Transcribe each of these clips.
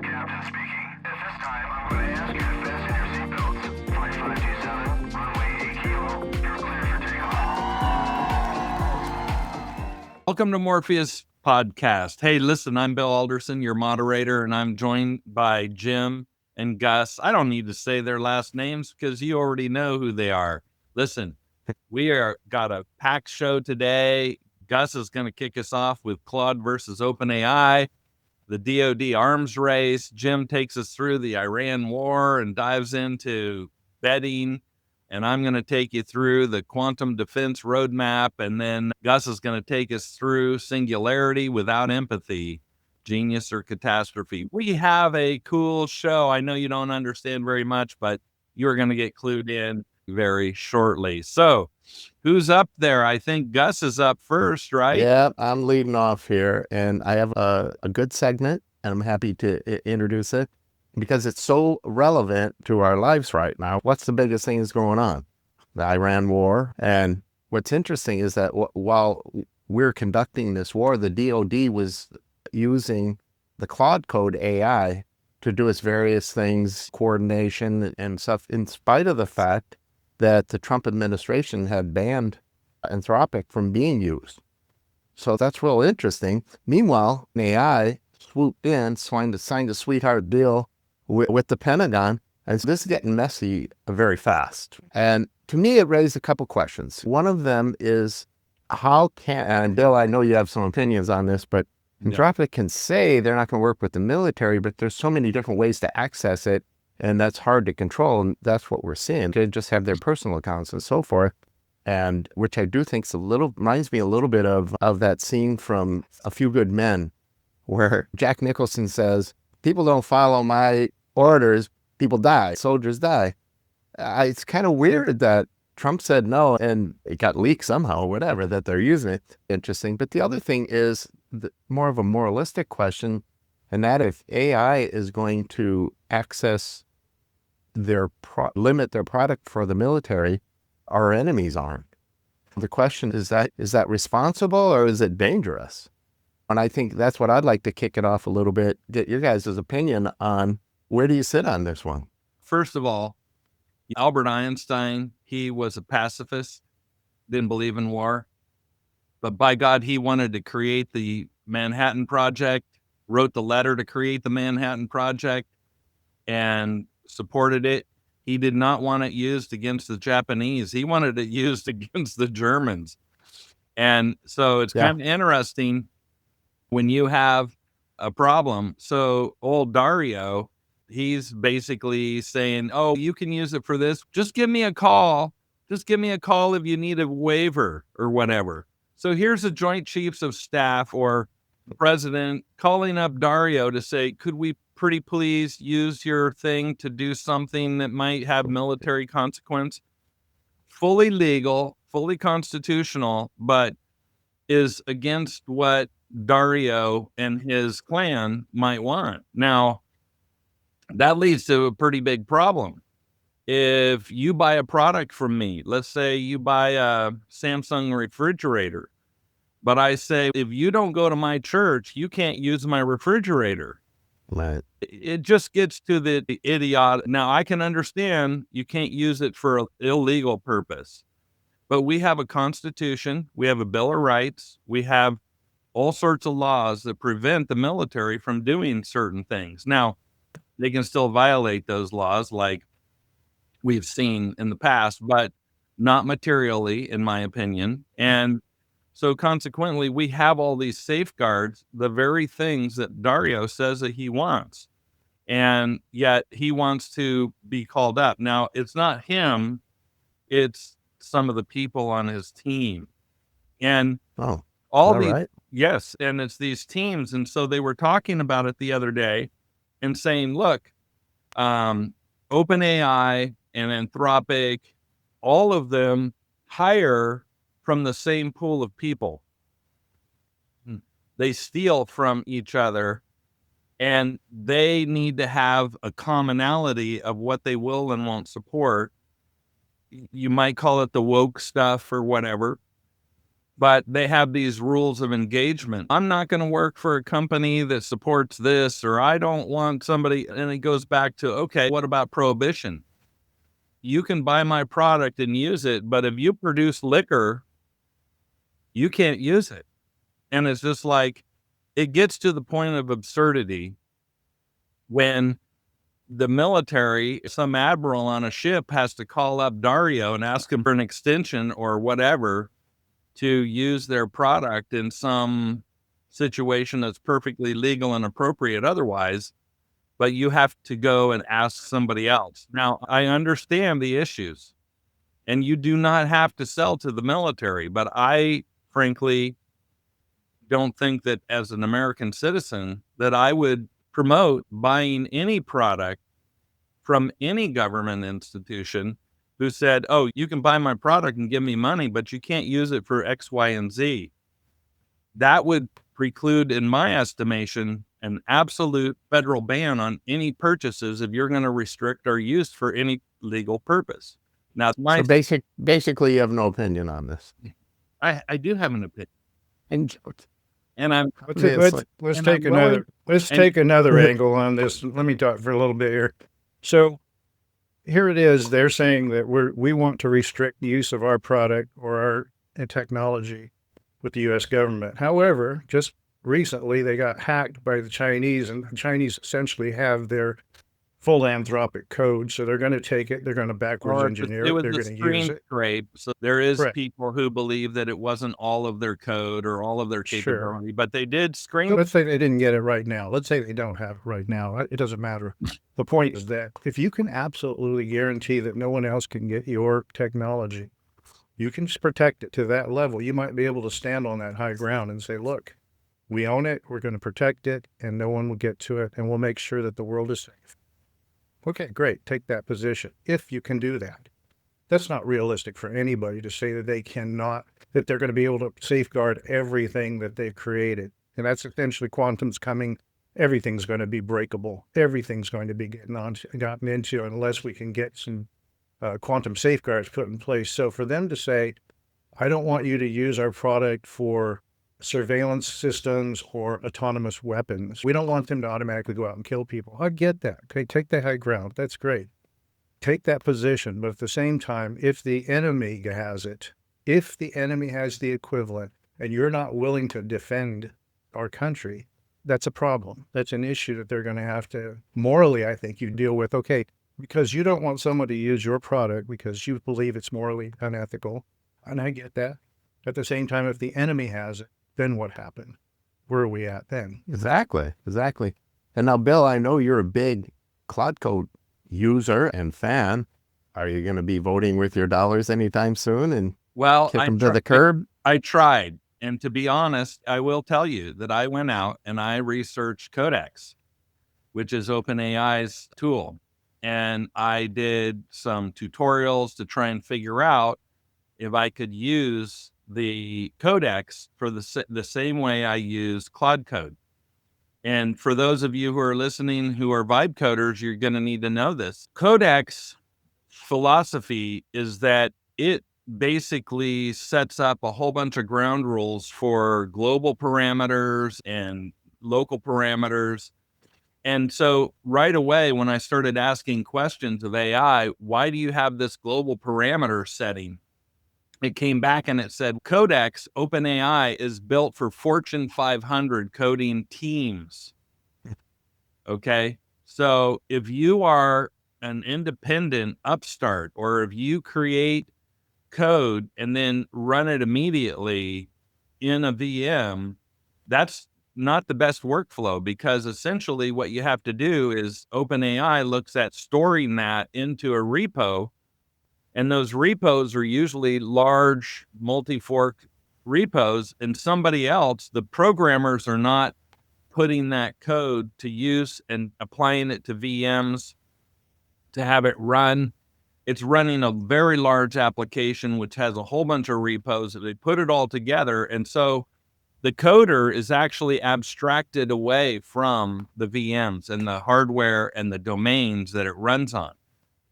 captain speaking. At this time, I'm going to ask you to fasten your seatbelts. Flight 527, runway 8 kilo. You're clear for takeoff. Welcome to Morpheus Podcast. Hey, listen, I'm Bill Alderson, your moderator, and I'm joined by Jim and Gus. I don't need to say their last names because you already know who they are. Listen, got a packed show today. Gus is going to kick us off with Claude versus OpenAI, the DoD arms race. Jim takes us through the Iran war and dives into betting. And I'm going to take you through the quantum defense roadmap. And then Gus is going to take us through Singularity without empathy, genius or catastrophe. We have a cool show. I know you don't understand very much, but you're going to get clued in very shortly. So who's up there? I think Gus is up first, right? Yeah, I'm leading off here, and I have a good segment, and I'm happy to introduce it because it's so relevant to our lives right now. What's the biggest thing that's going on? The Iran war. And what's interesting is that while we're conducting this war, the DoD was using the Claude AI to do its various things, coordination and stuff, in spite of the fact that the Trump administration had banned Anthropic from being used. So that's real interesting. Meanwhile, AI swooped in, signed a sweetheart deal with the Pentagon, and this is getting messy very fast. And to me, it raised a couple questions. One of them is, and Bill, I know you have some opinions on this, but Anthropic can say they're not going to work with the military, but there's so many different ways to access it, and that's hard to control, and that's what we're seeing. They just have their personal accounts and so forth, and which I do think reminds me a little bit of that scene from A Few Good Men, where Jack Nicholson says, "People don't follow my orders, people die, soldiers die." It's kind of weird that Trump said no, and it got leaked somehow, or whatever, that they're using it. Interesting. But the other thing is more of a moralistic question, and that if AI is going to access limit their product for the military, our enemies aren't. The question is that responsible or is it dangerous? And I think that's what I'd like to kick it off a little bit, get your guys' opinion on where do you sit on this one? First of all, Albert Einstein, he was a pacifist, didn't believe in war, but by God, he wanted to create the Manhattan Project, wrote the letter to create the Manhattan Project, and supported it. He did not want it used against the Japanese. He wanted it used against the Germans. And so it's kind of interesting when you have a problem. So old Dario, he's basically saying, oh, you can use it for this. Just give me a call. Just give me a call if you need a waiver or whatever. So here's the Joint Chiefs of Staff or the president calling up Dario to say, could we pretty please use your thing to do something that might have military consequence? Fully legal, fully constitutional, but is against what Dario and his clan might want. Now, that leads to a pretty big problem. If you buy a product from me, let's say you buy a Samsung refrigerator, but I say, if you don't go to my church, you can't use my refrigerator. Right. It just gets to the idiot. Now, I can understand you can't use it for an illegal purpose, but we have a constitution, we have a Bill of Rights, we have all sorts of laws that prevent the military from doing certain things. Now, they can still violate those laws like we've seen in the past, but not materially, in my opinion. And so consequently, we have all these safeguards, the very things that Dario says that he wants. And yet he wants to be called up. Now, it's not him, it's some of the people on his team. And yes, and it's these teams. And so they were talking about it the other day and saying, look, OpenAI and Anthropic, all of them hire from the same pool of people. They steal from each other, and they need to have a commonality of what they will and won't support. You might call it the woke stuff or whatever, but they have these rules of engagement. I'm not going to work for a company that supports this, or I don't want somebody. And it goes back to, okay, what about prohibition? You can buy my product and use it, but if you produce liquor, you can't use it. And it's just like, it gets to the point of absurdity when the military, some admiral on a ship has to call up Dario and ask him for an extension or whatever to use their product in some situation that's perfectly legal and appropriate otherwise, but you have to go and ask somebody else. Now, I understand the issues, and you do not have to sell to the military, but I frankly don't think that as an American citizen that I would promote buying any product from any government institution who said, oh, you can buy my product and give me money, but you can't use it for X, Y, and Z. That would preclude, in my estimation, an absolute federal ban on any purchases if you're going to restrict our use for any legal purpose. Now, basically, you have no opinion on this. I do have an opinion. And I'm let's take another angle on this. Let me talk for a little bit here. So here it is. They're saying that we want to restrict the use of our product or our technology with the U.S. government. However, just recently they got hacked by the Chinese, and the Chinese essentially have their full Anthropic code. So they're going to take it. They're going to backwards engineer it. They're going to use it. Scrape. So there is Correct. People who believe that it wasn't all of their code or all of their capability, Sure. But they did screen. So let's say they didn't get it right now. Let's say they don't have it right now. It doesn't matter. The point is that if you can absolutely guarantee that no one else can get your technology, you can protect it to that level. You might be able to stand on that high ground and say, look, we own it. We're going to protect it, and no one will get to it, and we'll make sure that the world is safe. Okay, great. Take that position. If you can do that. That's not realistic for anybody to say that that they're going to be able to safeguard everything that they've created. And that's essentially quantum's coming. Everything's going to be breakable. Everything's going to be gotten into unless we can get some quantum safeguards put in place. So for them to say, I don't want you to use our product for surveillance systems or autonomous weapons. We don't want them to automatically go out and kill people. I get that. Okay, take the high ground. That's great. Take that position. But at the same time, if the enemy has it, if the enemy has the equivalent, and you're not willing to defend our country, that's a problem. That's an issue that they're going to have to, morally, I think, you deal with. Okay, because you don't want somebody to use your product because you believe it's morally unethical. And I get that. At the same time, if the enemy has it, then what happened? Where are we at then? Exactly. And now, Bill, I know you're a big Claude Code user and fan. Are you going to be voting with your dollars anytime soon and kick them to the curb? I tried. And to be honest, I will tell you that I went out and I researched Codex, which is OpenAI's tool. And I did some tutorials to try and figure out if I could use the Codex for the same way I use Claude Code. And for those of you who are listening who are vibe coders, you're going to need to know this. Codex philosophy is that it basically sets up a whole bunch of ground rules for global parameters and local parameters. And so right away, when I started asking questions of AI, why do you have this global parameter setting? It came back and it said, Codex, OpenAI, is built for Fortune 500 coding teams. Okay. So if you are an independent upstart, or if you create code and then run it immediately in a VM, that's not the best workflow, because essentially what you have to do is OpenAI looks at storing that into a repo. And those repos are usually large multi-fork repos, and somebody else, the programmers, are not putting that code to use and applying it to VMs to have it run. It's running a very large application, which has a whole bunch of repos. They put it all together. And so the coder is actually abstracted away from the VMs and the hardware and the domains that it runs on.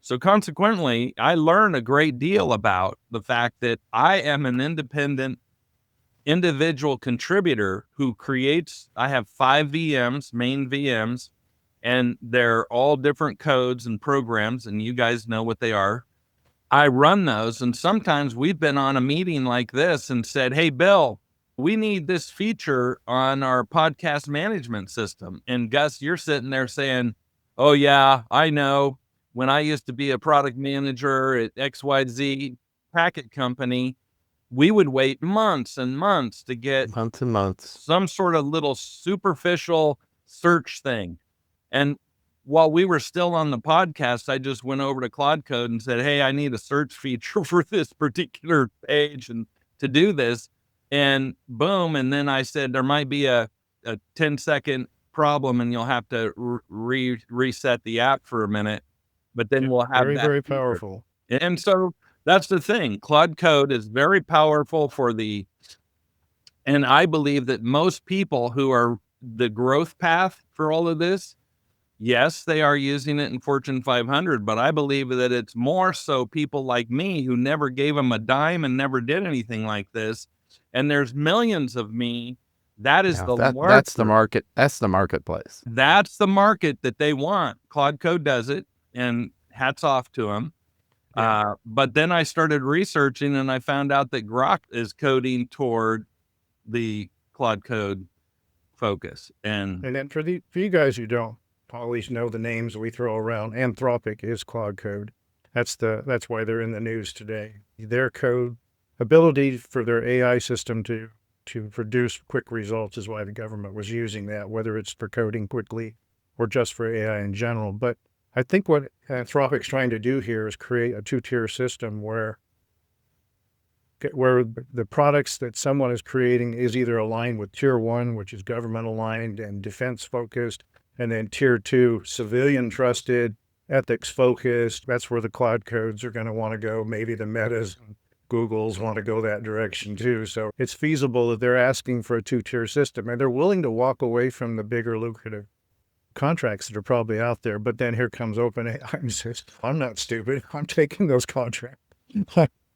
So consequently, I learned a great deal about the fact that I am an independent individual contributor who creates, I have 5 VMs, main VMs, and they're all different codes and programs, and you guys know what they are. I run those, and sometimes we've been on a meeting like this and said, hey, Bill, we need this feature on our podcast management system. And Gus, you're sitting there saying, oh, yeah, I know. When I used to be a product manager at XYZ packet company, we would wait months and months to get Months and months. some sort of little superficial search thing. And while we were still on the podcast, I just went over to Claude Code and said, hey, I need a search feature for this particular page and to do this. And boom. And then I said, there might be a 10-second problem and you'll have to reset the app for a minute. But then we'll have very, that very feature. powerful. And so that's the thing. Claude Code is very powerful and I believe that most people who are the growth path for all of this, yes, they are using it in Fortune 500, but I believe that it's more so people like me who never gave them a dime and never did anything like this. And there's millions of me. That is That's the market. That's the marketplace. That's the market that they want. Claude Code does it, and hats off to them. Yeah. But then I started researching and I found out that Grok is coding toward the Claude Code focus. And then for you guys who don't always know the names we throw around, Anthropic is Claude Code. That's why they're in the news today. Their code ability for their AI system to produce quick results is why the government was using that, whether it's for coding quickly or just for AI in general. But I think what Anthropic's trying to do here is create a two-tier system where the products that someone is creating is either aligned with tier 1, which is government aligned and defense focused, and then tier 2, civilian trusted, ethics focused. That's where the Claude Codes are going to want to go. Maybe the Metas and Googles want to go that direction too. So it's feasible that they're asking for a two-tier system, and they're willing to walk away from the bigger lucrative contracts that are probably out there. But then here comes OpenAI and says, I'm not stupid. I'm taking those contracts.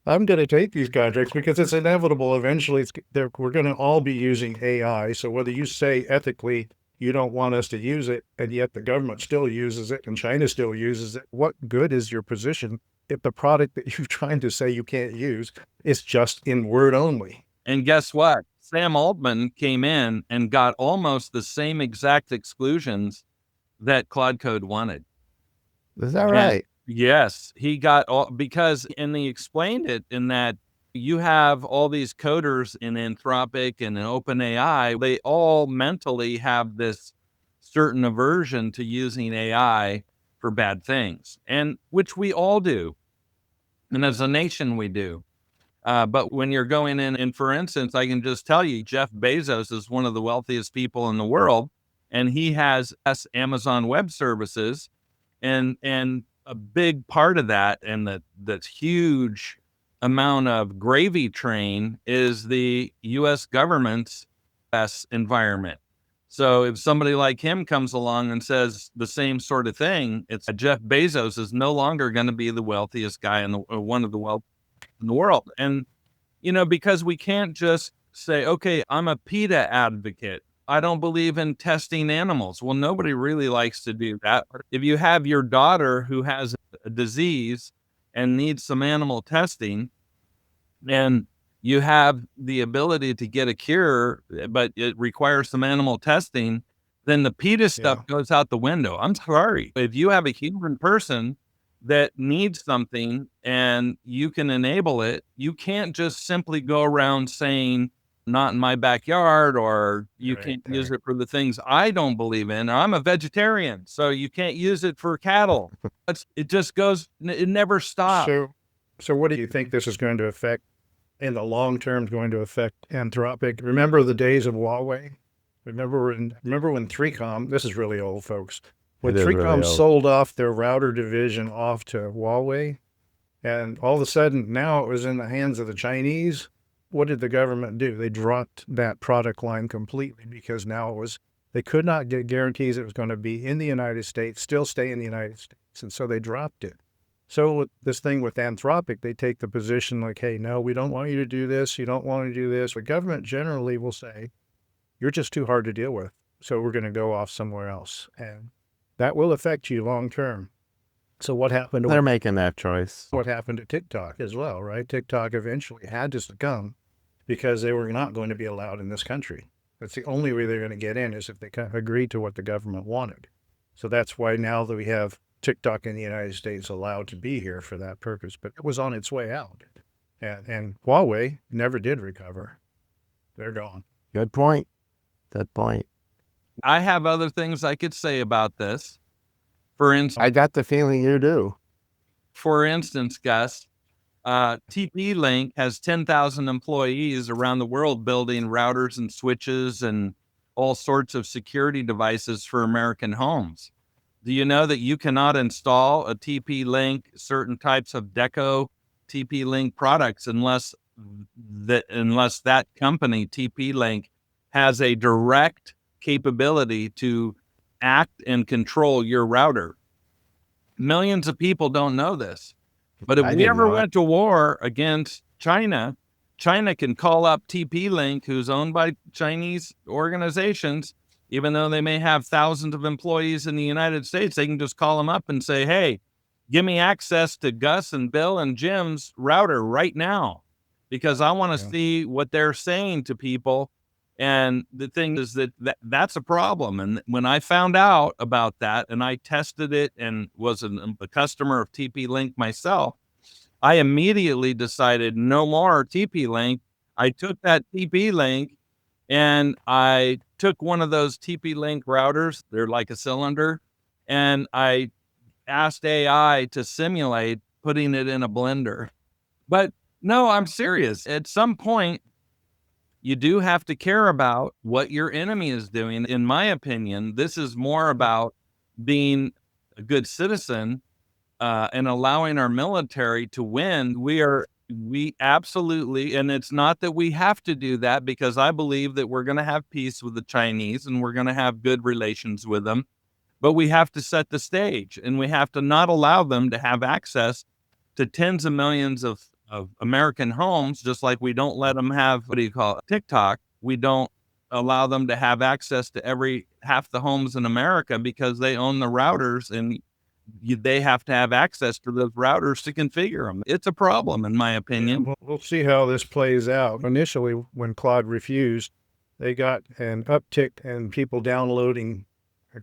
I'm going to take these contracts because it's inevitable. Eventually, we're going to all be using AI. So whether you say ethically you don't want us to use it, and yet the government still uses it and China still uses it, what good is your position if the product that you're trying to say you can't use is just in word only? And guess what? Sam Altman came in and got almost the same exact exclusions that Claude Code wanted. Is that right? Yes, he got all, because, and he explained it in that you have all these coders in Anthropic and in OpenAI, they all mentally have this certain aversion to using AI for bad things, and which we all do. And as a nation, we do. But when you're going in, and for instance, I can just tell you, Jeff Bezos is one of the wealthiest people in the world, and he has Amazon Web Services, and a big part of that, and that's huge amount of gravy train is the U.S. government's environment. So if somebody like him comes along and says the same sort of thing, it's Jeff Bezos is no longer going to be the wealthiest guy one of the wealth in the world. And, because we can't just say, okay, I'm a PETA advocate. I don't believe in testing animals. Well, nobody really likes to do that. If you have your daughter who has a disease and needs some animal testing, and you have the ability to get a cure, but it requires some animal testing, then the PETA stuff goes out the window. I'm sorry. If you have a human person that needs something and you can enable it, you can't just simply go around saying, not in my backyard, or you can't use it for the things I don't believe in. I'm a vegetarian, so you can't use it for cattle. It just goes, it never stops. So what do you think this is going to affect in the long term, is going to affect Anthropic? Remember the days of Huawei? Remember when 3Com, this is really old, folks, when 3Com sold off their router division off to Huawei, and all of a sudden now it was in the hands of the Chinese. What did the government do? They dropped that product line completely, because now they could not get guarantees it was going to be in the United States, still stay in the United States. And so they dropped it. So with this thing with Anthropic, they take the position like, hey, no, we don't want you to do this. You don't want to do this. The government generally will say, you're just too hard to deal with. So we're going to go off somewhere else. And that will affect you long term. So what happened? They're making that choice. What happened to TikTok as well, right? TikTok eventually had to succumb because they were not going to be allowed in this country. That's the only way they're going to get in is if they agreed to what the government wanted. So that's why now that we have TikTok in the United States allowed to be here for that purpose, but it was on its way out. And Huawei never did recover. They're gone. Good point. Good point. I have other things I could say about this. For instance, I got the feeling you do. Gus, TP-Link has 10,000 employees around the world building routers and switches and all sorts of security devices for American homes. Do you know that you cannot install a TP-Link, certain types of Deco TP-Link products unless that company, TP-Link, has a direct capability to act and control your router? Millions of people don't know this. But if we ever went to war against China, China can call up TP-Link, who's owned by Chinese organizations, even though they may have thousands of employees in the United States. They can just call them up and say, hey, give me access to Gus and Bill and Jim's router right now, because I want to see what they're saying to people. And the thing is that's a problem. And when I found out about that and I tested it and was a customer of TP-Link myself, I immediately decided no more TP-Link. I took that TP-Link and I took one of those TP-Link routers. They're like a cylinder. And I asked AI to simulate putting it in a blender. But no, I'm serious. At some point, you do have to care about what your enemy is doing. In my opinion, this is more about being a good citizen and allowing our military to win. We absolutely, and it's not that we have to do that, because I believe that we're going to have peace with the Chinese and we're going to have good relations with them. But we have to set the stage, and we have to not allow them to have access to tens of millions of American homes, just like we don't let them have, TikTok. We don't allow them to have access to half the homes in America because they own the routers, and they have to have access to those routers to configure them. It's a problem, in my opinion. Yeah, we'll see how this plays out. Initially, when Claude refused, they got an uptick in people downloading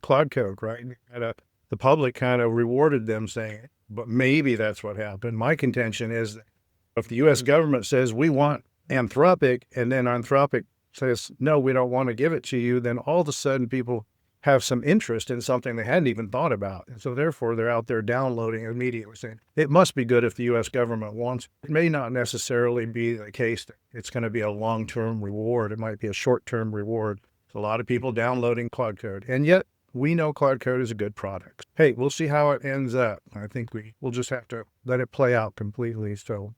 Claude code, right? And, the public kind of rewarded them, saying, but maybe that's what happened. My contention is that if the U.S. government says we want Anthropic, and then Anthropic says, no, we don't want to give it to you, then all of a sudden people have some interest in something they hadn't even thought about. And so therefore they're out there downloading immediately, saying it must be good if the U.S. government wants. It may not necessarily be the case that it's going to be a long-term reward. It might be a short-term reward. So a lot of people downloading Claude code. And yet we know Claude code is a good product. Hey, we'll see how it ends up. I think we'll just have to let it play out completely. So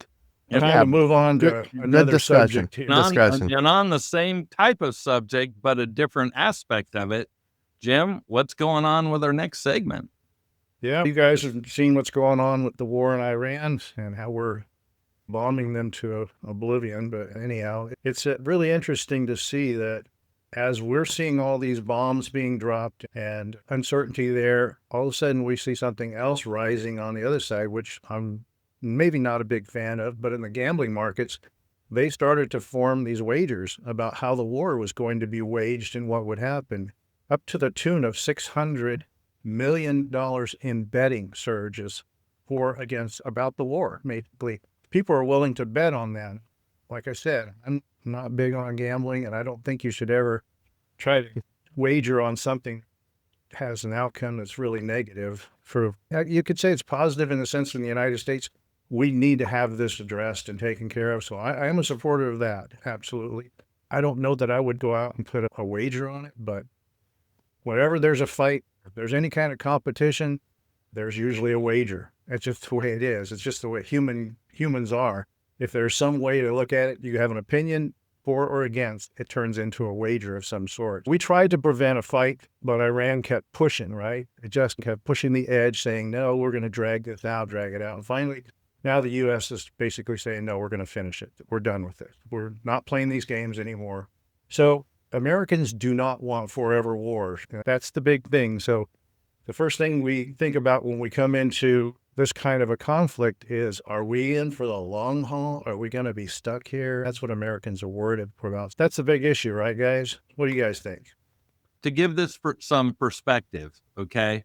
time to move on to another subject here. And on the same type of subject, but a different aspect of it, Jim, what's going on with our next segment? Yeah, you guys have seen what's going on with the war in Iran and how we're bombing them to oblivion. But anyhow, it's really interesting to see that as we're seeing all these bombs being dropped and uncertainty there, all of a sudden we see something else rising on the other side, which I'm maybe not a big fan of. But in the gambling markets, they started to form these wagers about how the war was going to be waged and what would happen, up to the tune of $600 million in betting surges about the war. Basically, people are willing to bet on that. Like I said, I'm not big on gambling, and I don't think you should ever try to wager on something that has an outcome that's really negative. You could say it's positive in the sense that in the United States, we need to have this addressed and taken care of. So I am a supporter of that, absolutely. I don't know that I would go out and put a wager on it, but whenever there's a fight, if there's any kind of competition, there's usually a wager. That's just the way it is. It's just the way humans are. If there's some way to look at it, you have an opinion, for or against, it turns into a wager of some sort. We tried to prevent a fight, but Iran kept pushing, right? It just kept pushing the edge, saying, no, we're going to drag this out, drag it out. And finally, now the U.S. is basically saying, no, we're going to finish it. We're done with it. We're not playing these games anymore. So Americans do not want forever wars. That's the big thing. So the first thing we think about when we come into this kind of a conflict is, are we in for the long haul? Are we going to be stuck here? That's what Americans are worried about. That's a big issue, right, guys? What do you guys think? To give this some perspective, okay?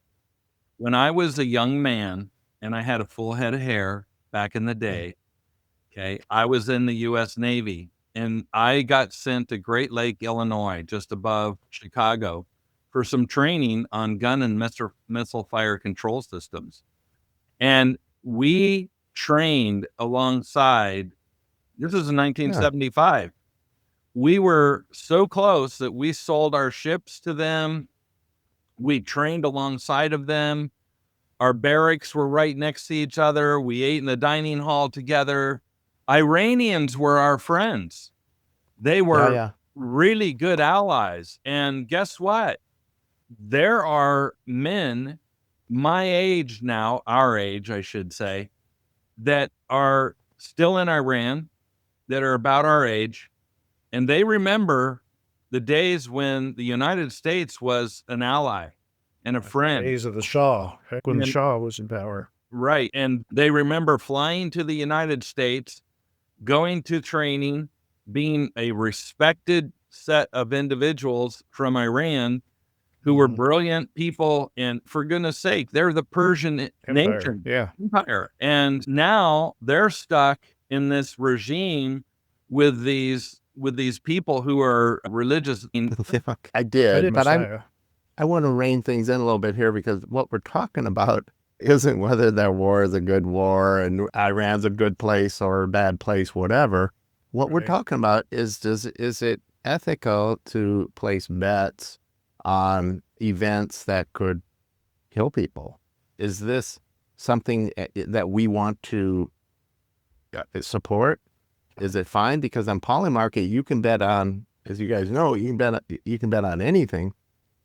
When I was a young man and I had a full head of hair back in the day, okay, I was in the U.S. Navy and I got sent to Great Lake, Illinois, just above Chicago, for some training on gun and missile fire control systems. And we trained alongside, this was in 1975. We were so close that we sold our ships to them. We trained alongside of them. Our barracks were right next to each other. We ate in the dining hall together. Iranians were our friends. They were really good allies. And guess what? There are men my age now, our age, I should say, that are still in Iran, that are about our age, and they remember the days when the United States was an ally and a friend. The days of the Shah, when the Shah was in power. Right. And they remember flying to the United States, going to training, being a respected set of individuals from Iran who were brilliant people. And for goodness sake, they're the Persian nation empire. And now they're stuck in this regime with these people who are religious. I did, but I want to rein things in a little bit here, because what we're talking about isn't whether that war is a good war and Iran's a good place or a bad place, whatever. What we're talking about is it ethical to place bets on events that could kill people? Is this something that we want to support? Is it fine? Because on Polymarket, you can bet on, as you guys know, you can bet on anything.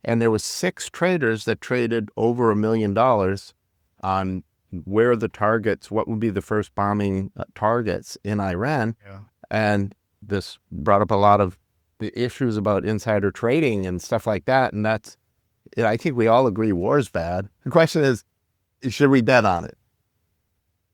And there was 6 traders that traded over $1 million on where the targets, what would be the first bombing targets in Iran. Yeah. And this brought up a lot of the issues about insider trading and stuff like that. And I think we all agree war's bad. The question is, should we bet on it?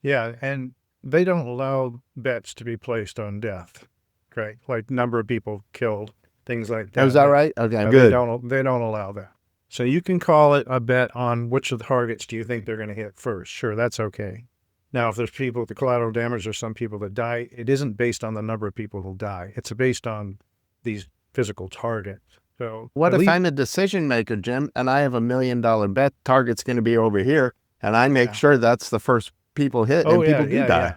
Yeah, and they don't allow bets to be placed on death, right? Like number of people killed, things like that. Is that right? Okay, good. They don't allow that. So you can call it a bet on which of the targets do you think they're going to hit first. Sure, that's okay. Now, if there's people with the collateral damage or some people that die, it isn't based on the number of people who die. It's based on these physical targets. So what if I'm a decision maker, Jim, and I have $1 million bet target's going to be over here, and I make sure that's the first people hit, and people do die?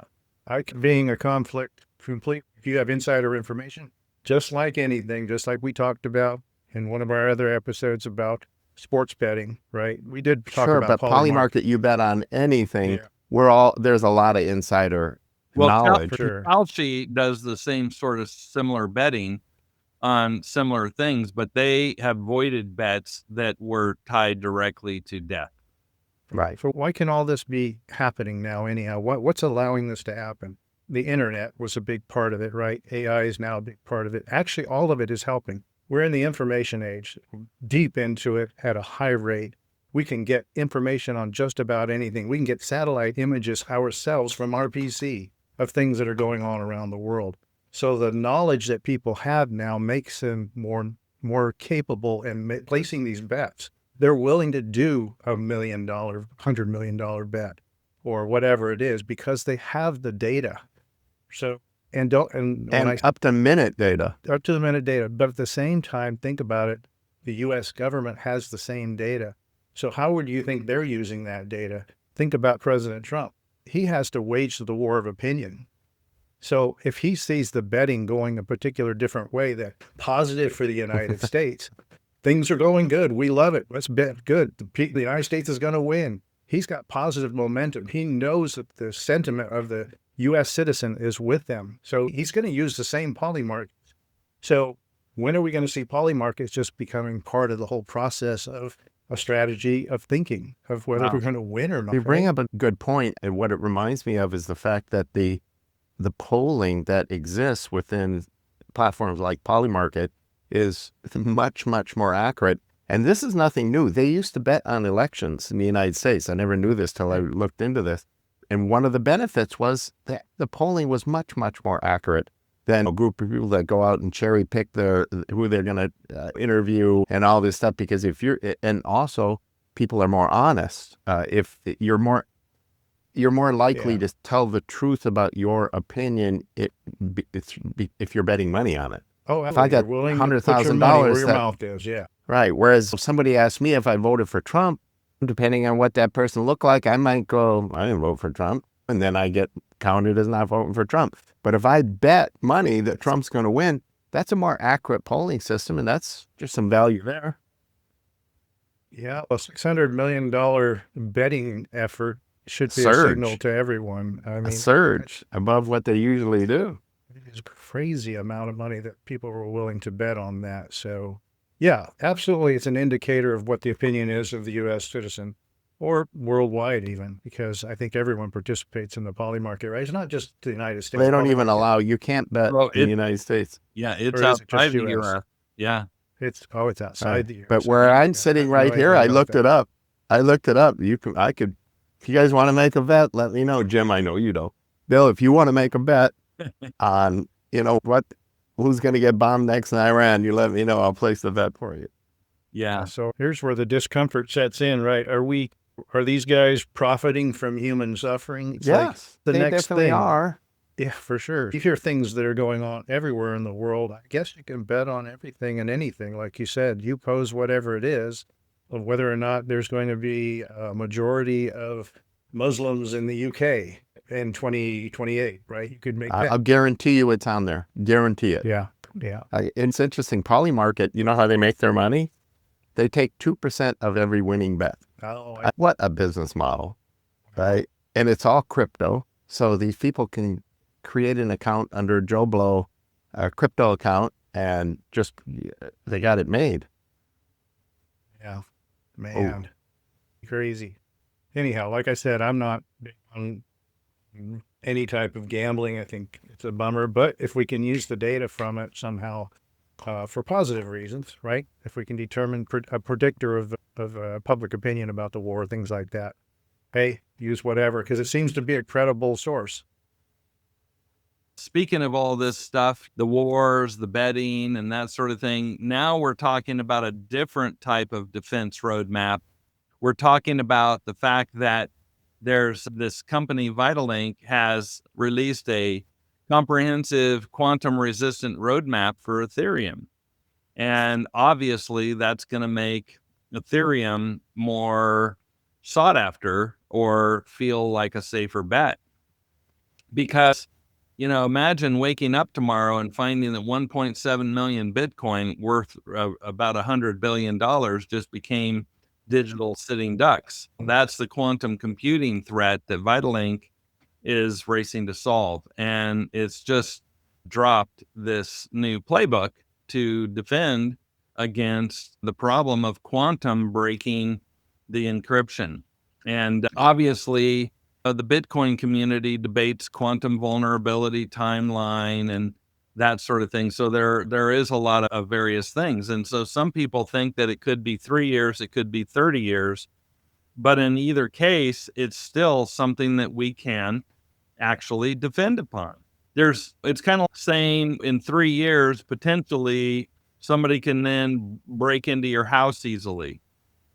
Being a conflict complete, if you have insider information, just like anything, just like we talked about in one of our other episodes about sports betting, right? We did talk about Polymarket, you bet on anything. There's a lot of insider knowledge. Fauci does the same sort of similar betting on similar things, but they have voided bets that were tied directly to death. Right. So why can all this be happening now anyhow? What's allowing this to happen? The internet was a big part of it, right? AI is now a big part of it. Actually, all of it is helping. We're in the information age, deep into it at a high rate. We can get information on just about anything. We can get satellite images ourselves from our PC of things that are going on around the world. So the knowledge that people have now makes them more capable in placing these bets. They're willing to do $1 million, $100 million bet, or whatever it is, because they have the data. So and up to minute data. Up to the minute data. But at the same time, think about it. The U.S. government has the same data. So how would you think they're using that data? Think about President Trump. He has to wage the war of opinion. So if he sees the betting going a particular different way, that's positive for the United States, things are going good. We love it. Let's bet good. The United States is going to win. He's got positive momentum. He knows that the sentiment of the U.S. citizen is with them. So he's going to use the same Polymarket So when are we going to see Polymarkets just becoming part of the whole process of a strategy of thinking of whether Wow. we're going to win or not? You bring up a good point, and what it reminds me of is the fact that the polling that exists within platforms like Polymarket is much, much more accurate. And this is nothing new. They used to bet on elections in the United States. I never knew this till I looked into this. And one of the benefits was that the polling was much, much more accurate than a group of people that go out and cherry pick who they're going to interview and all this stuff. Because and also people are more honest. If you're more likely to tell the truth about your opinion if you're betting money on it. Oh, if I got $100,000 where your mouth is, yeah. Right. Whereas if somebody asked me if I voted for Trump, depending on what that person looked like, I might go, I didn't vote for Trump. And then I get counted as not voting for Trump. But if I bet money that Trump's going to win, that's a more accurate polling system. And that's just some value there. Yeah. A $600 million betting effort should be a signal to everyone. I mean, a surge above what they usually do. It's a crazy amount of money that people were willing to bet on that. So, yeah, absolutely. It's an indicator of what the opinion is of the U.S. citizen or worldwide even, because I think everyone participates in the Polymarket, right? It's not just the United States. They don't even allow, you can't bet in the United States. Yeah, it's outside the U.S. Yeah. It's outside the U.S. But where I'm sitting right here, I looked it up. If you guys want to make a bet, let me know. Jim, I know you don't. Bill, if you want to make a bet on, who's going to get bombed next in Iran, you let me know. I'll place the bet for you. Yeah. So here's where the discomfort sets in, right? Are these guys profiting from human suffering? It's yes, like they next definitely thing. are. Yeah, for sure. You hear things that are going on everywhere in the world. I guess you can bet on everything and anything. Like you said, you pose whatever it is, of whether or not there's going to be a majority of Muslims in the UK in 2028, right? You could make that. I'll guarantee you it's on there. Guarantee it. Yeah. It's interesting. Polymarket, you know how they make their money? They take 2% of every winning bet. What a business model, right? And it's all crypto. So these people can create an account under Joe Blow, a crypto account, and just, they got it made. Yeah, man, crazy. Anyhow, like I said, I'm not on any type of gambling. I think it's a bummer, but if we can use the data from it somehow for positive reasons, right? If we can determine a predictor of public opinion about the war, things like that, hey, use whatever, because it seems to be a credible source. Speaking of all this stuff, the wars, the betting, and that sort of thing, now we're talking about a different type of defense roadmap. We're talking about the fact that there's this company, Vitalik, has released a comprehensive quantum-resistant roadmap for Ethereum. And obviously, that's going to make Ethereum more sought after or feel like a safer bet. Because, imagine waking up tomorrow and finding that 1.7 million Bitcoin worth about $100 billion just became digital sitting ducks. That's the quantum computing threat that Vitalik is racing to solve. And it's just dropped this new playbook to defend against the problem of quantum breaking the encryption. And obviously, the Bitcoin community debates quantum vulnerability timeline and that sort of thing. So there is a lot of various things. And so some people think that it could be 3 years, it could be 30 years. But in either case, it's still something that we can actually defend upon. It's kind of saying in 3 years, potentially somebody can then break into your house easily.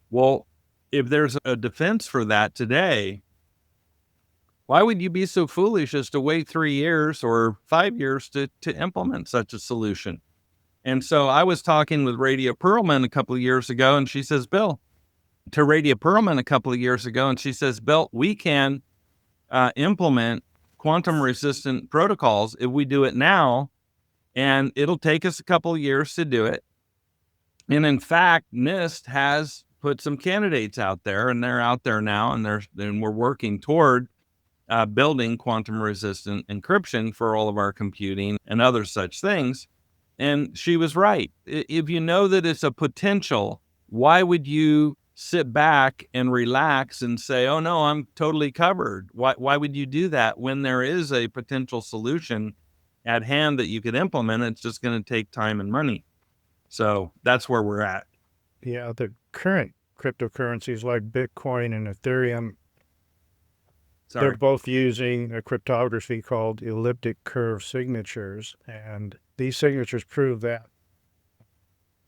Well, if there's a defense for that today, why would you be so foolish as to wait 3 years or 5 years to implement such a solution? And so I was talking with Radia Perlman a couple of years ago, and she says, Bill, we can implement quantum-resistant protocols if we do it now, and it'll take us a couple of years to do it. And in fact, NIST has put some candidates out there, and they're out there now, and we're working toward building quantum-resistant encryption for all of our computing and other such things. And she was right. If you know that it's a potential, why would you sit back and relax and say, oh no, I'm totally covered? Why would you do that when there is a potential solution at hand that you could implement? It's just going to take time and money. So that's where we're at. Yeah, the current cryptocurrencies like Bitcoin and Ethereum, Sorry. they're both using a cryptography called elliptic curve signatures. And these signatures prove that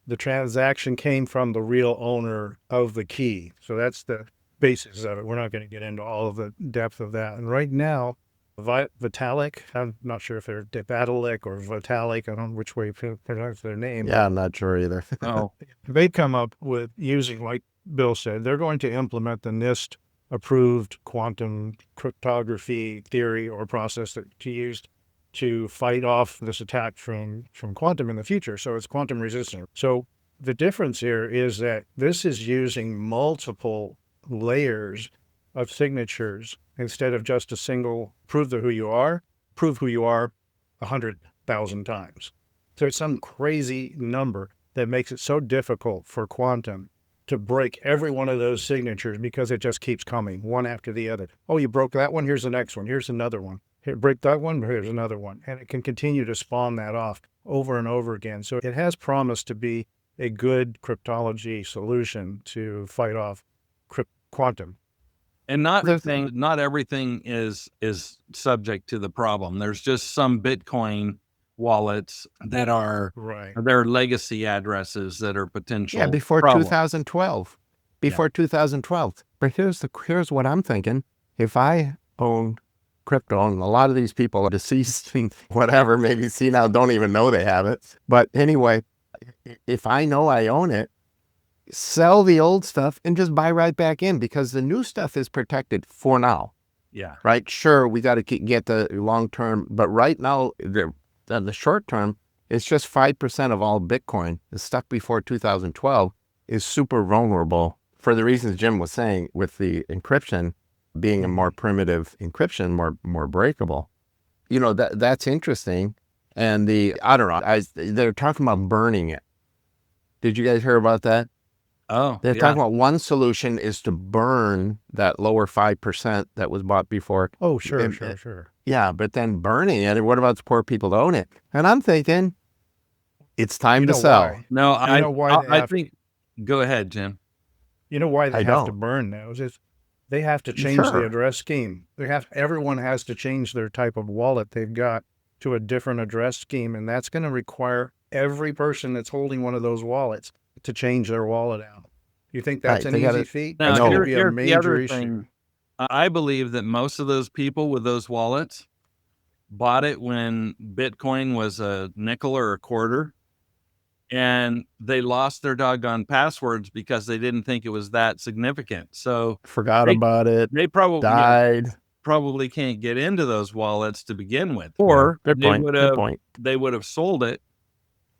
the transaction came from the real owner of the key. So that's the basis of it. We're not going to get into all of the depth of that. And right now, Vitalik, I'm not sure if they're Vitalik or Vitalik, I don't know which way you pronounce their name. Yeah, I'm not sure either. Oh, They've come up with using, like Bill said, they're going to implement the NIST approved quantum cryptography theory or process that to use to fight off this attack from quantum in the future. So it's quantum resistant. So the difference here is that this is using multiple layers of signatures instead of just a single prove who you are 100,000 times. So it's some crazy number that makes it so difficult for quantum to break every one of those signatures because it just keeps coming one after the other. Oh, you broke that one, here's the next one, here's another one. Here, break that one, here's another one. And it can continue to spawn that off over and over again. So it has promised to be a good cryptology solution to fight off quantum. and not everything is subject to the problem. There's just some Bitcoin wallets that are Right. their legacy addresses that are potential. Yeah, before problem. 2012. Before 2012. But here's what I'm thinking. If I own crypto, and a lot of these people are deceased, whatever, maybe see now don't even know they have it. But anyway, if I know I own it, sell the old stuff and just buy right back in because the new stuff is protected for now. Yeah. Right? Sure, we got to get the long term, but right now, the short term, it's just 5% of all Bitcoin is stuck before 2012 is super vulnerable for the reasons Jim was saying with the encryption being a more primitive encryption, more breakable. You know, that's interesting. And I don't know, they're talking about burning it. Did you guys hear about that? Oh, They're talking about one solution is to burn that lower 5% that was bought before. Oh, sure. Yeah, but then burning it, and what about the poor people that own it? And I'm thinking, it's time to sell. Why? No, I think. Go ahead, Jim. You know why they I have to don't. burn those? Is they have to change Sure. the address scheme. Everyone has to change their type of wallet they've got to a different address scheme, and that's going to require every person that's holding one of those wallets to change their wallet out. You think that's Right, an they gotta- easy feat? Now, That's going to No. be a here's the major other issue. thing. I believe that most of those people with those wallets bought it when Bitcoin was a nickel or a quarter, and they lost their doggone passwords because they didn't think it was that significant. So Forgot about it, they probably died. probably can't get into those wallets to begin with, Or, they good point, would good have point. they would have sold it,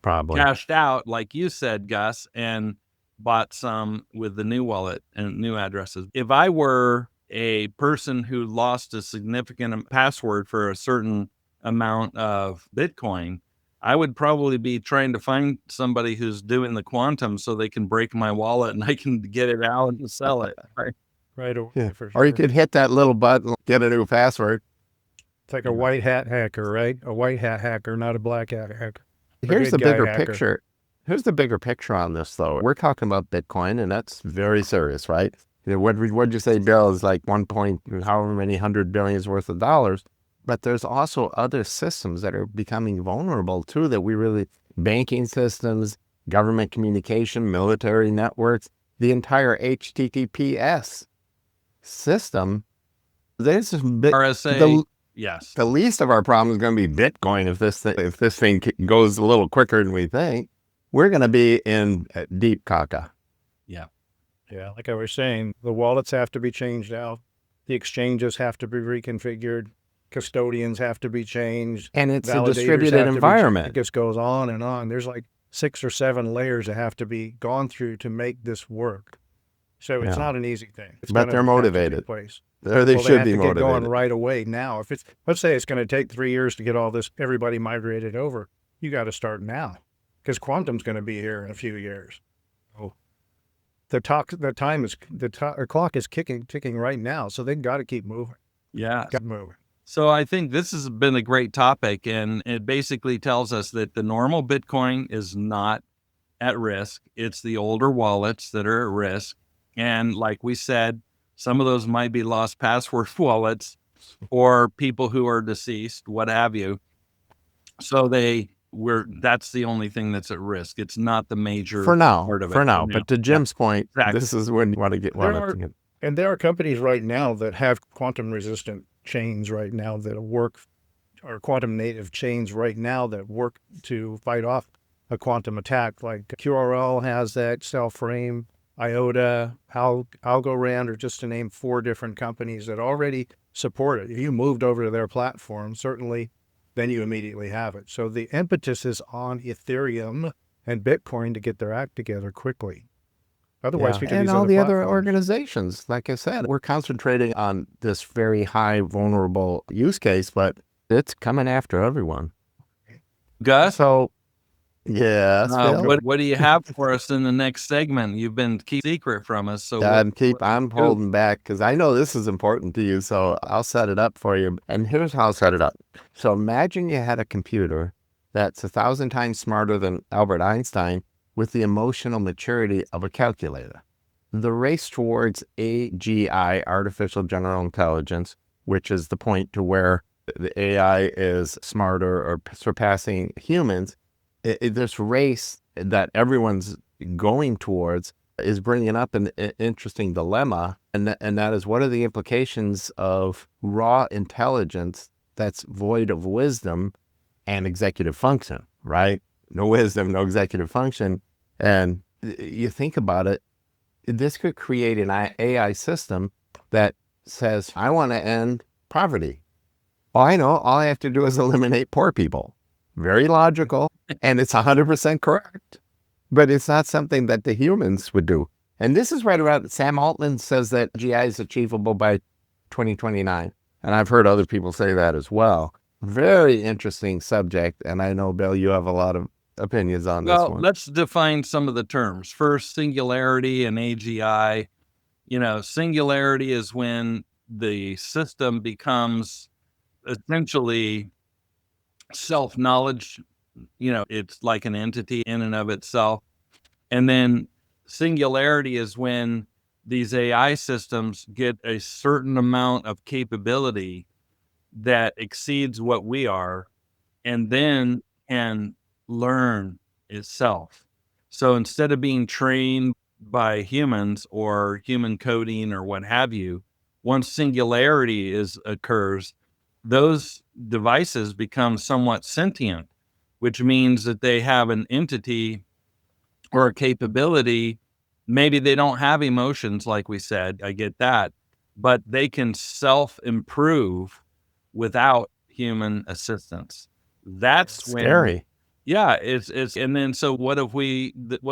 Probably. cashed out, like you said, Gus, and bought some with the new wallet and new addresses. If I were a person who lost a significant password for a certain amount of Bitcoin, I would probably be trying to find somebody who's doing the quantum so they can break my wallet and I can get it out and sell it. Right? Right away, Yeah. for Or you sure. could hit that little button, get a new password. It's like a white hat hacker, right? A white hat hacker, not a black hat hacker. Here's good the guy bigger hacker. picture. Here's the bigger picture on this, though. We're talking about Bitcoin, and that's very serious, right? You know, what'd you say, Bill? Is like 1 point, however many hundred billions worth of dollars. But there's also other systems that are becoming vulnerable too. That we really banking systems, government communication, military networks, the entire HTTPS system. There's RSA. Yes. the least of our problem is going to be Bitcoin. If this thing goes a little quicker than we think, we're going to be in deep caca. Yeah, like I was saying, the wallets have to be changed out. The exchanges have to be reconfigured. Custodians have to be changed. And it's a Validators distributed have to be environment. changed. It just goes on and on. There's like 6 or 7 layers that have to be gone through to make this work. So it's Yeah. not an easy thing. It's But gonna they're have to take motivated. place. They Well, should have be to get going motivated. right away now. If it's, let's say it's going to take 3 years to get all this, everybody migrated over. you got to start now, because quantum's going to be here in a few years. Oh, the clock is ticking right now, so they got to keep moving. Yeah. Got moving. So I think this has been a great topic, and it basically tells us that the normal Bitcoin is not at risk. It's the older wallets that are at risk. And like we said, some of those might be lost password wallets or people who are deceased, what have you. So that's the only thing that's at risk. It's not the major For now, part of for it. now. But to Jim's point, Exactly. this is when you want to get And there are companies right now that have quantum resistant chains right now that work, or quantum native chains right now that work to fight off a quantum attack. Like QRL has that, Cellframe, IOTA, Algorand, or just to name 4 different companies that already support it. If you moved over to their platform, certainly, then you immediately have it. So the impetus is on Ethereum and Bitcoin to get their act together quickly. Otherwise, and all the other organizations, like I said, we're concentrating on this very high vulnerable use case, but it's coming after everyone. Gus? So, yes, Phil? What do you have for us in the next segment? You've been keep secret from us. So I'm holding back because I know this is important to you, so I'll set it up for you. And here's how I'll set it up. So imagine you had a computer that's 1,000 times smarter than Albert Einstein, with the emotional maturity of a calculator. The race towards AGI, artificial general intelligence, which is the point to where the AI is smarter or surpassing humans, this race that everyone's going towards is bringing up an interesting dilemma, and that is, what are the implications of raw intelligence that's void of wisdom and executive function, right? No wisdom, no executive function. And you think about it, this could create an AI system that says, I want to end poverty. Well, I know, all I have to do is eliminate poor people. Very logical, and it's 100% correct. But it's not something that the humans would do. And this is right around, Sam Altman says that GI is achievable by 2029. And I've heard other people say that as well. Very interesting subject. And I know, Bill, you have a lot of opinions on this one. Let's define some of the terms. First, singularity and AGI. Singularity is when the system becomes essentially self-knowledge. It's like an entity in and of itself. And then singularity is when these AI systems get a certain amount of capability that exceeds what we are, and then can learn itself. So instead of being trained by humans or human coding or what have you, once singularity occurs, those devices become somewhat sentient, which means that they have an entity or a capability. Maybe they don't have emotions, like we said, I get that, but they can self-improve without human assistance. That's scary. It's and then so what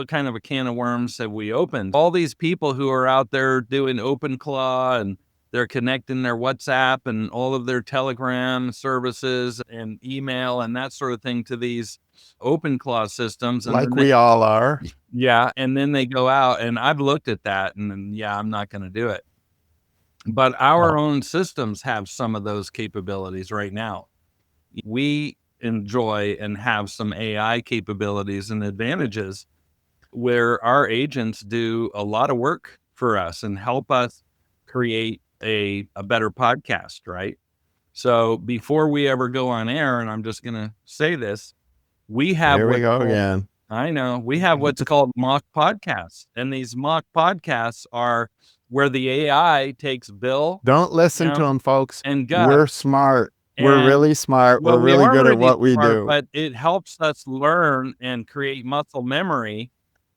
kind of a can of worms have we opened? All these people who are out there doing OpenClaw, and they're connecting their WhatsApp and all of their Telegram services and email and that sort of thing to these OpenClaw systems. And like we all are. Yeah. And then they go out, and I've looked at that, and I'm not going to do it. But our own systems have some of those capabilities right now. We enjoy and have some AI capabilities and advantages where our agents do a lot of work for us and help us create a better podcast, right? So before we ever go on air, and I'm just going to say this, we have Here we go again. I know. We have what's called mock podcasts. And these mock podcasts are where the AI takes Bill. Don't listen to them, folks. And Gus. We're smart. We're really smart. We're really good at what we do. But it helps us learn and create muscle memory.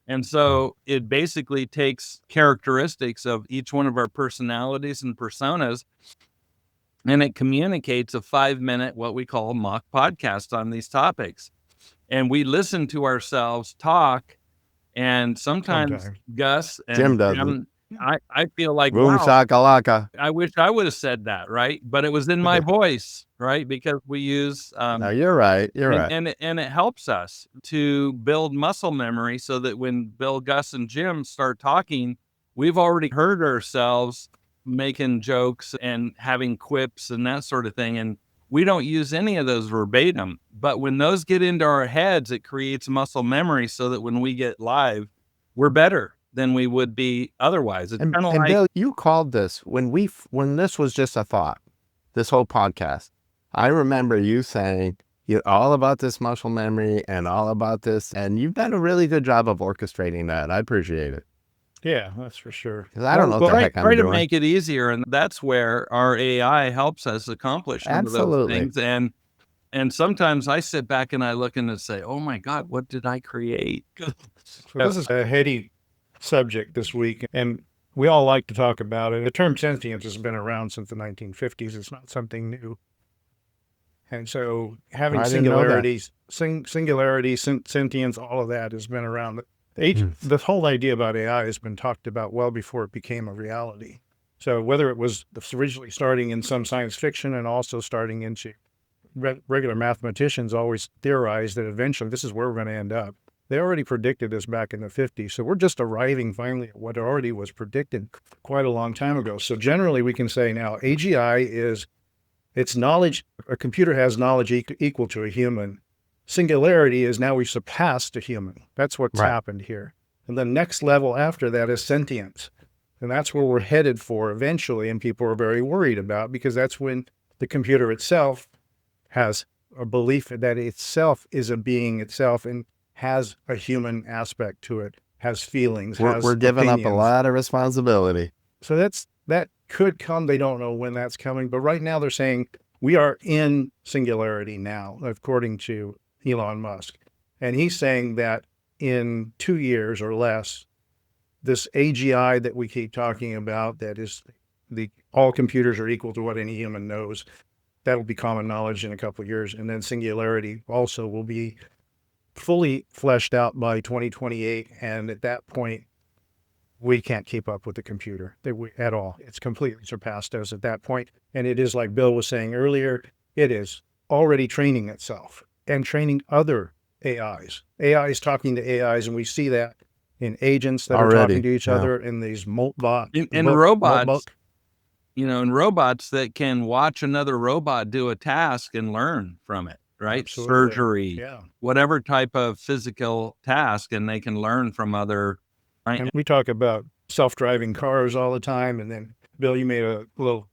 And so it basically takes characteristics of each one of our personalities and personas, and it communicates a 5-minute, what we call mock podcast on these topics. And we listen to ourselves talk, and sometimes Gus and Jim doesn't. I feel like, Boom wow, shakalaka. I wish I would have said that, right? But it was in my voice, right? Because we use No, you're right. You're right. and it helps us to build muscle memory so that when Bill, Gus, and Jim start talking, we've already heard ourselves making jokes and having quips and that sort of thing. And we don't use any of those verbatim. But when those get into our heads, it creates muscle memory so that when we get live, we're better than we would be otherwise. It's kind of And like, Bill, you called this when this was just a thought, this whole podcast. I remember you saying you're all about this muscle memory and all about this, and you've done a really good job of orchestrating that. I appreciate it. Yeah, that's for sure. Because I don't know what the heck I'm try to doing. make it easier, and that's where our AI helps us accomplish some of those Absolutely. things. And sometimes I sit back and I look and say, "Oh my God, what did I create?" So this is a heady subject this week, and we all like to talk about it. The term sentience has been around since the 1950s. It's not something new. And so having I didn't know that. singularity, sentience, all of that has been around. The whole idea about AI has been talked about well before it became a reality. So whether it was originally starting in some science fiction and also starting into regular mathematicians always theorized that eventually this is where we're going to end up. They already predicted this back in the 50s. So we're just arriving finally at what already was predicted quite a long time ago. So generally we can say now AGI is it's knowledge. A computer has knowledge equal to a human. Singularity is now we surpassed a human. That's what's Right. happened here. And the next level after that is sentience. And that's where we're headed for eventually. And people are very worried about because that's when the computer itself has a belief that itself is a being itself and has a human aspect to it, has feelings, has We're giving up a opinions. lot of responsibility. So that could come. They don't know when that's coming. But right now they're saying we are in singularity now, according to Elon Musk. And he's saying that in 2 years or less, this AGI that we keep talking about, that is all computers are equal to what any human knows, that'll be common knowledge in a couple of years. And then singularity also will be fully fleshed out by 2028. And at that point, we can't keep up with the computer at all. It's completely surpassed us at that point. And it is like Bill was saying earlier, it is already training itself and training other AIs. AI is talking to AIs, and we see that in agents that are Already, talking to each yeah. other in these bots. in robots, in robots that can watch another robot do a task and learn from it, right? Absolutely. Surgery, Yeah. whatever type of physical task, and they can learn from other. And we talk about self-driving cars all the time. And then, Bill, you made a little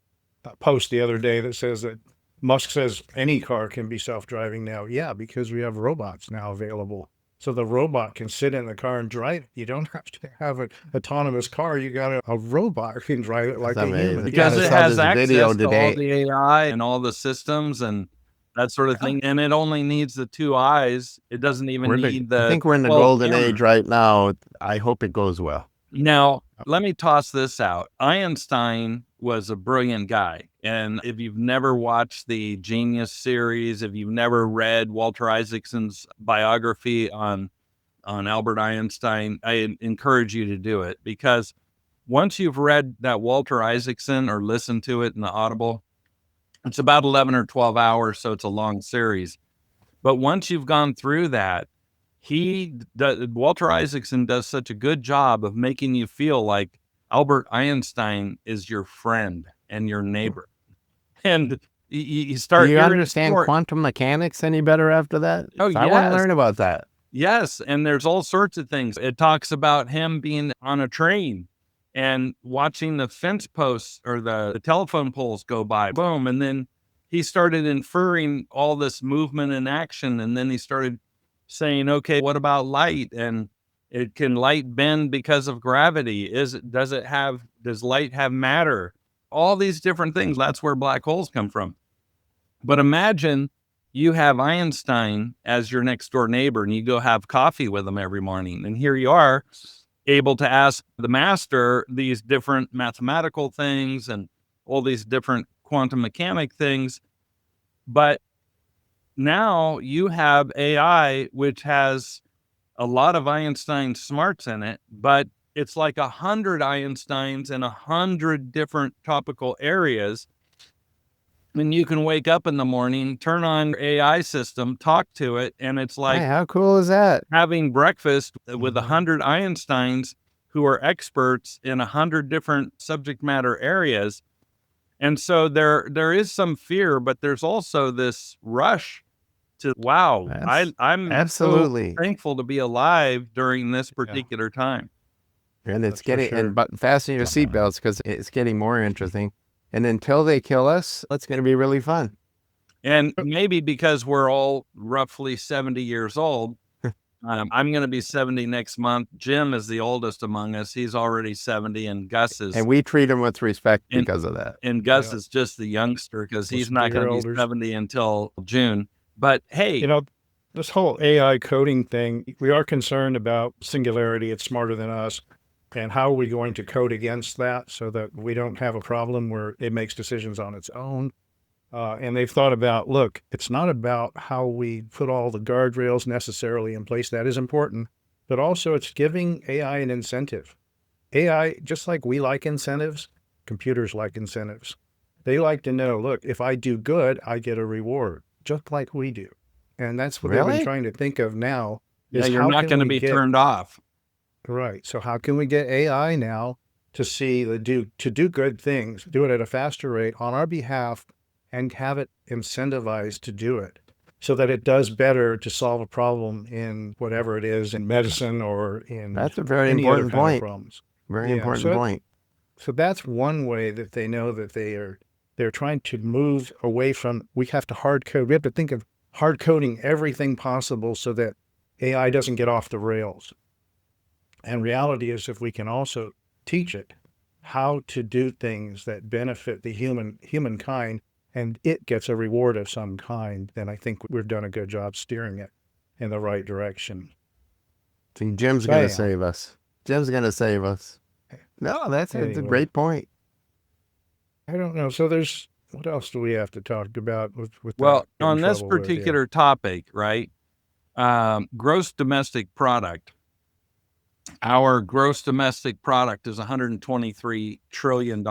post the other day that says that Musk says any car can be self-driving now. Yeah, because we have robots now available. So the robot can sit in the car and drive it. You don't have to have an autonomous car. You got a robot who can drive it like That's a amazing. human. Because Yeah, I it saw has this access video to all today. the AI and all the systems and that sort of thing. And it only needs the 2 eyes. It doesn't even need the I think we're in the 12 golden cameras. age right now. I hope it goes well. Now, let me toss this out. Einstein was a brilliant guy. And if you've never watched the Genius series, if you've never read Walter Isaacson's biography on Albert Einstein, I encourage you to do it, because once you've read that Walter Isaacson or listened to it in the Audible, it's about 11 or 12 hours, so it's a long series. But once you've gone through that, Walter Isaacson does such a good job of making you feel like Albert Einstein is your friend and your neighbor. And you start Do you hearing understand more. quantum mechanics any better after that? Oh, I want to yes. learn about that. Yes, and there's all sorts of things. It talks about him being on a train and watching the fence posts or the telephone poles go by, boom, and then he started inferring all this movement and action, and then he started saying, okay, what about light? And can light bend because of gravity? Does light have matter? All these different things. That's where black holes come from. But imagine you have Einstein as your next door neighbor and you go have coffee with him every morning. And here you are able to ask the master these different mathematical things and all these different quantum mechanic things. But now you have AI, which has a lot of Einstein smarts in it, but it's like 100 Einsteins in 100 different topical areas. And you can wake up in the morning, turn on your AI system, talk to it, and it's like Hey, how cool is that? having breakfast with Mhm. 100 Einsteins who are experts in 100 different subject matter areas. And so there is some fear, but there's also this rush to, wow, I'm so Absolutely. thankful to be alive during this Yeah. particular time. And it's That's for getting, sure. but fasten your seatbelts because it's getting more interesting. And until they kill us, it's going to be really fun. And maybe because we're all roughly 70 years old, I'm going to be 70 next month. Jim is the oldest among us. He's already 70, and Gus is, And we treat them with respect And- because of that. and Gus Yeah. is just the youngster because he's Listen not to going your to be elders. 70 until June. But hey, This whole AI coding thing, we are concerned about Singularity. It's smarter than us. And how are we going to code against that so that we don't have a problem where it makes decisions on its own? And they've thought about, look, it's not about how we put all the guardrails necessarily in place. That is important. But also it's giving AI an incentive. AI, just like we like incentives, computers like incentives. They like to know, look, if I do good, I get a reward, just like we do. And that's what they've been Really? trying to think of now yeah, is you're how not can going to we be get, turned off. right. So how can we get AI now to do good things, do it at a faster rate on our behalf and have it incentivized to do it so that it does better to solve a problem in whatever it is in medicine or in That's a very any other important kind of point. problems. Very Yeah, important so point. So that's one way that they know that they're trying to move away from, we have to hard code. We have to think of hard coding everything possible so that AI doesn't get off the rails. And reality is if we can also teach it how to do things that benefit the humankind and it gets a reward of some kind, then I think we've done a good job steering it in the right direction. See, Jim's So going to anyhow. save us. Jim's going to save us. No, that's a Anyway. great point. I don't know. So what else do we have to talk about with Well, that getting on this trouble with here? particular topic, right? Gross domestic product. Our gross domestic product is $123 trillion.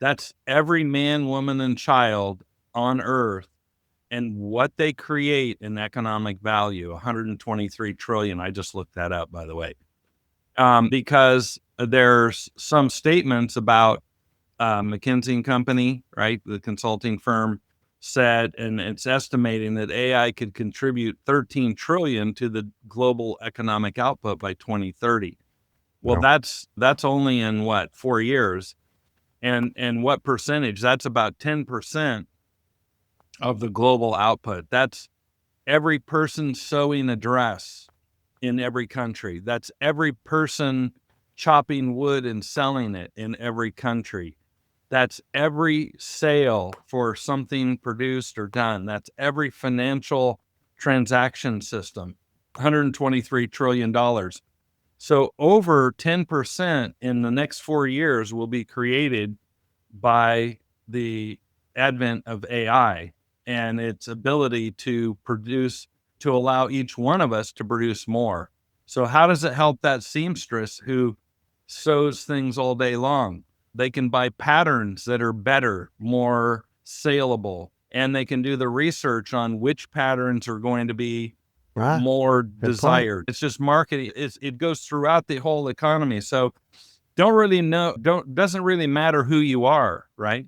That's every man, woman, and child on earth and what they create in economic value, 123 trillion. I just looked that up, by the way. Because there's some statements about McKinsey and Company, right? The consulting firm said, and it's estimating that AI could contribute 13 trillion to the global economic output by 2030. Well, Wow. that's only in what, 4 years. And what percentage? That's about 10% of the global output. That's every person sewing a dress in every country. That's every person chopping wood and selling it in every country. That's every sale for something produced or done. That's every financial transaction system, $123 trillion. So over 10% in the next 4 years will be created by the advent of AI and its ability to produce, to allow each one of us to produce more. So how does it help that seamstress who sews things all day long? They can buy patterns that are better, more saleable, and they can do the research on which patterns are going to be Right. more point. desired. It's just marketing. It goes throughout the whole economy. So doesn't really matter who you are, right?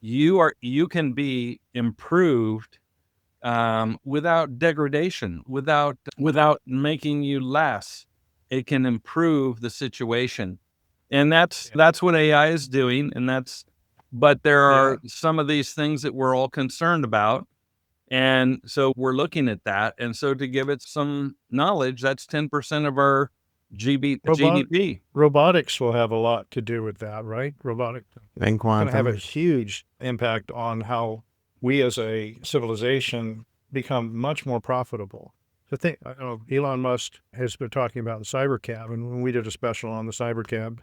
You can be improved without degradation, without making you less. It can improve the situation. And that's what AI is doing. But there are some of these things that we're all concerned about. And so we're looking at that. And so to give it some knowledge, that's 10% of our GDP. Robotics will have a lot to do with that, right? Robotics And going to have a quantum. huge impact on how we as a civilization become much more profitable. I know Elon Musk has been talking about the cyber cab, and when we did a special on the cyber cab,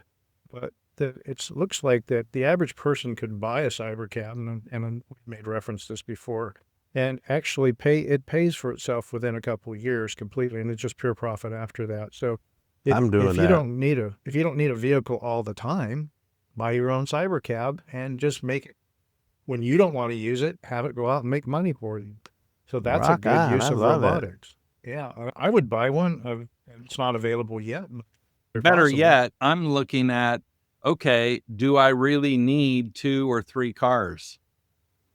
but it looks like that the average person could buy a cyber cab, and we made reference to this before, and actually pays for itself within a couple of years completely, and it's just pure profit after that. So I'm doing if that. If you don't need a vehicle all the time, buy your own cyber cab and just make it, when you don't want to use it, have it go out and make money for you. So that's a Rock good on. use I of love it. robotics. Yeah, I would buy one. It's not available yet. But if Better possible. yet, I'm looking at, okay, do I really need 2 or 3 cars?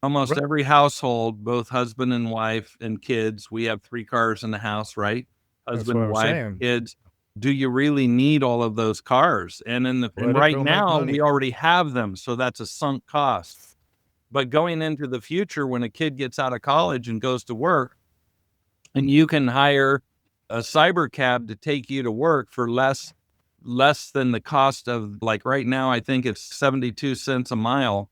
Almost Right. every household, both husband and wife and kids, we have 3 cars in the house, right? That's Husband, what I was wife, saying. kids. Do you really need all of those cars? And Let it right go make now, money. we already have them, so that's a sunk cost. But going into the future, when a kid gets out of college and goes to work, and you can hire a cyber cab to take you to work for less than the cost of, like right now, I think it's 72 cents a mile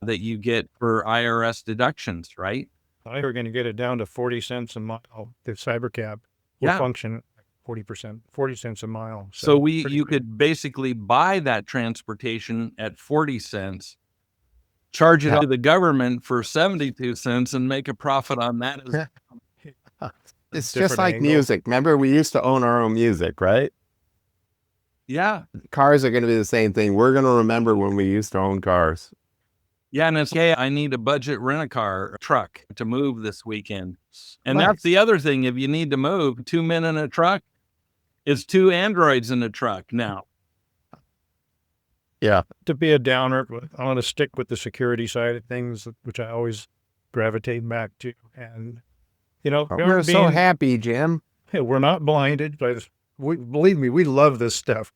that you get for IRS deductions, right? We're going to get it down to 40 cents a mile. The cyber cab will Yeah. function 40%, 40 cents a mile. So pretty you good. could basically buy that transportation at 40 cents, charge it to the government for 72 cents and make a profit on that. It's just different like angle. music. Remember, we used to own our own music, right? Yeah. Cars are going to be the same thing. We're going to remember when we used to own cars. Yeah, and it's, I need a budget rent-a-car truck to move this weekend. And Nice. that's the other thing. If you need to move, 2 men in a truck is 2 androids in a truck now. Yeah. To be a downer, I want to stick with the security side of things, which I always gravitate back to. And, We're so happy, Jim. we're not blinded by this. Believe me, we love this stuff.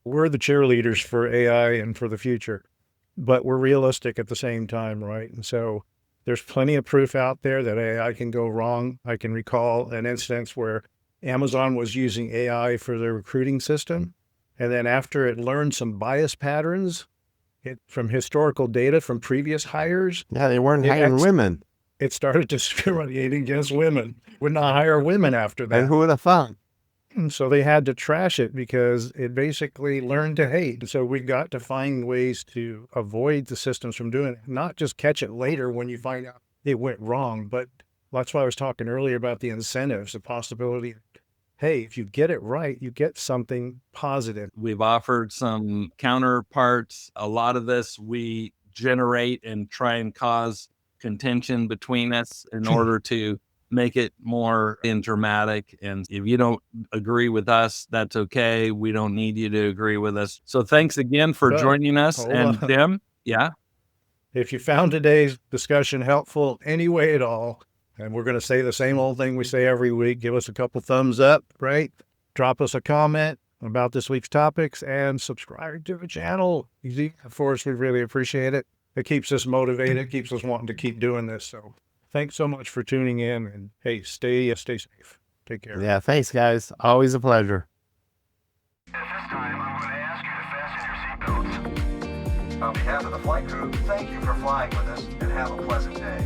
We're the cheerleaders for AI and for the future, but we're realistic at the same time, right? And so there's plenty of proof out there that AI can go wrong. I can recall an instance where Amazon was using AI for their recruiting system. And then after it learned some bias patterns from historical data from previous hires, Yeah, they weren't hiring women. it started discriminating against women. Would not hire women after that. And who would have thought? And so they had to trash it because it basically learned to hate. And so we got to find ways to avoid the systems from doing it, not just catch it later when you find out it went wrong. But that's why I was talking earlier about the incentives, the possibility. Hey, if you get it right, you get something positive. We've offered some counterparts. A lot of this we generate and try and cause contention between us in order to make it more dramatic. And if you don't agree with us, that's okay. We don't need you to agree with us. So thanks again for joining us. hold And on. Tim, yeah. If you found today's discussion helpful any way at all, and we're going to say the same old thing we say every week, give us a couple thumbs up, right? Drop us a comment about this week's topics and subscribe to the channel. Easy. Of course, we really appreciate it. It keeps us motivated, keeps us wanting to keep doing this. So thanks so much for tuning in, and hey, stay safe. Take care. Yeah, thanks, guys. Always a pleasure. At this time, I'm going to ask you to fasten your seatbelts. On behalf of the flight crew, thank you for flying with us and have a pleasant day.